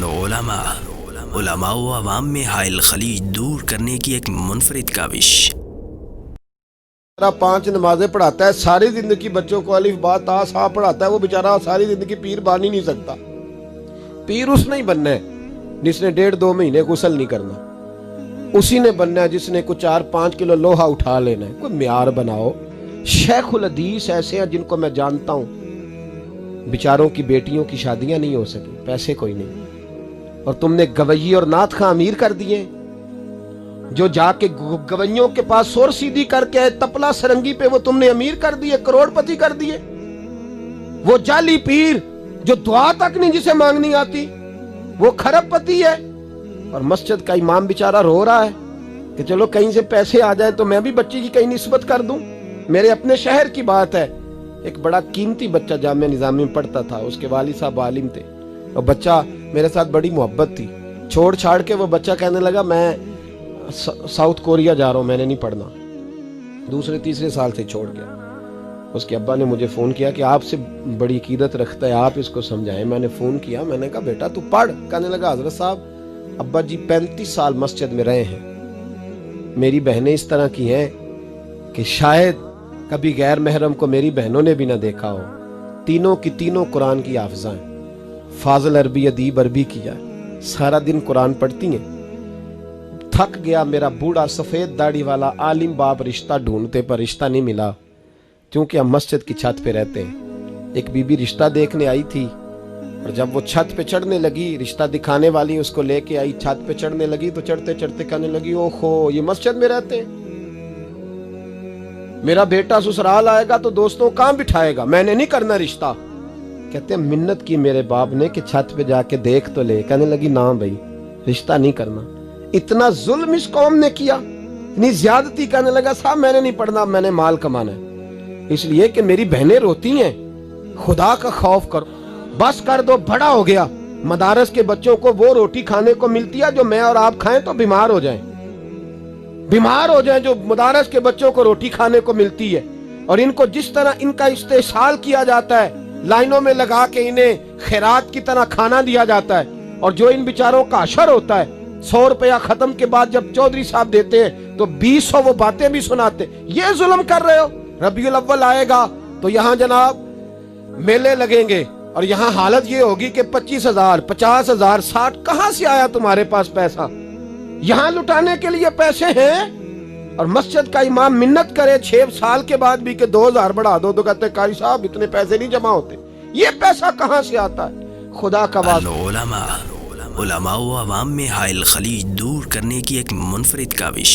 علماء و عوام میں حائل خلیج دور کرنے کی ایک منفرد کاوش۔ 5 نمازیں پڑھاتا ہے، ساری زندگی بچوں کو الف با تا سا پڑھاتا ہے، وہ بیچارہ ساری زندگی پیر بن ہی نہیں سکتا۔ پیر اس نہیں بننا ہے جس نے 1.5-2 مہینے غسل نہیں کرنا، اسی نے بننا ہے جس نے کوئی 4-5 کلو لوہا اٹھا لینا ہے۔ کوئی معیار بناؤ۔ شیخ الحدیث ایسے ہیں جن کو میں جانتا ہوں، بیچاروں کی بیٹیوں کی شادیاں نہیں ہو سکی، پیسے کوئی نہیں، اور تم نے گوئی اور نعت خواں امیر کر دیے، جو جا کے گوئیوں کے پاس سور سیدھی کر کے تپلا سرنگی پہ وہ تم نے امیر کر دیے، کروڑ پتی کر دیے۔ وہ جعلی پیر جو دعا تک نہیں جسے مانگنی آتی، وہ کھرب پتی ہے، اور مسجد کا امام بیچارہ رو رہا ہے کہ چلو کہیں سے پیسے آ جائیں تو میں بھی بچی کی کہیں نسبت کر دوں۔ میرے اپنے شہر کی بات ہے، ایک بڑا قیمتی بچہ جامعہ نظامی میں پڑھتا تھا، اس کے والد صاحب عالم تھے، اور بچہ میرے ساتھ بڑی محبت تھی۔ چھوڑ چھاڑ کے وہ بچہ کہنے لگا میں ساؤتھ کوریا جا رہا ہوں، میں نے نہیں پڑھنا۔ 2-3 سال سے چھوڑ گیا۔ اس کے ابا نے مجھے فون کیا کہ آپ سے بڑی عقیدت رکھتا ہے، آپ اس کو سمجھائیں۔ میں نے فون کیا، میں نے کہا بیٹا تو پڑھ۔ کہنے لگا حضرت صاحب ابا جی 35 سال مسجد میں رہے ہیں، میری بہنیں اس طرح کی ہیں کہ شاید کبھی غیر محرم کو میری بہنوں نے بھی نہ دیکھا ہو، تینوں کی تینوں قرآن کی حافظہ ہیں، فاضل عربی ادیب عربی کیا ہے، سارا دن قرآن پڑھتی ہیں۔ تھک گیا میرا بوڑھا سفید داڑھی والا عالم باپ رشتہ ڈھونڈتے پر رشتہ نہیں ملا، کیونکہ ہم مسجد کی چھت پہ رہتے ہیں۔ ایک بی بی رشتہ دیکھنے آئی تھی، اور جب وہ چھت پہ چڑھنے لگی، رشتہ دکھانے والی اس کو لے کے آئی، چھت پہ چڑھنے لگی تو چڑھتے چڑھتے کہنے لگی اوہو یہ مسجد میں رہتے ہیں، میرا بیٹا سسرال آئے گا تو دوستوں کہاں بٹھائے گا، میں نے نہیں کرنا رشتہ۔ کہتے ہیں منت کی میرے باپ نے کہ چھت پہ جا کے دیکھ تو لے۔ کہنے لگی نا بھائی رشتہ نہیں کرنا۔ اتنا ظلم اس قوم نے کیا، اتنی زیادتی۔ کہنے لگا صاحب میں نے نہیں پڑھنا، میں نے مال کمانا ہے، اس لیے کہ میری بہنیں روتی ہیں، خدا کا خوف کرو، بس کر دو، بڑا ہو گیا۔ مدارس کے بچوں کو وہ روٹی کھانے کو ملتی ہے جو میں اور آپ کھائیں تو بیمار ہو جائیں، جو مدارس کے بچوں کو روٹی کھانے کو ملتی ہے، اور ان کو جس طرح ان کا استحصال کیا جاتا ہے، لائنوں میں لگا کے انہیں خیرات کی طرح کھانا دیا جاتا ہے، اور جو ان بیچاروں کا عشر ہوتا ہے 100 روپیہ ختم کے بعد جب چودھری صاحب دیتے ہیں تو 200 وہ باتیں بھی سناتے۔ یہ ظلم کر رہے ہو۔ ربیع الاول آئے گا تو یہاں جناب میلے لگیں گے، اور یہاں حالت یہ ہوگی کہ 25,000 50,000 60 کہاں سے آیا تمہارے پاس پیسہ؟ یہاں لٹانے کے لیے پیسے ہیں، اور مسجد کا امام منت کرے 6 سال کے بعد بھی کہ 2,000 بڑھا دو تو کہتے قاری صاحب اتنے پیسے نہیں جمع ہوتے۔ یہ پیسہ کہاں سے آتا ہے؟ خدا کا واسطہ۔ علماء و عوام میں حائل خلیج دور کرنے کی ایک منفرد کاوش۔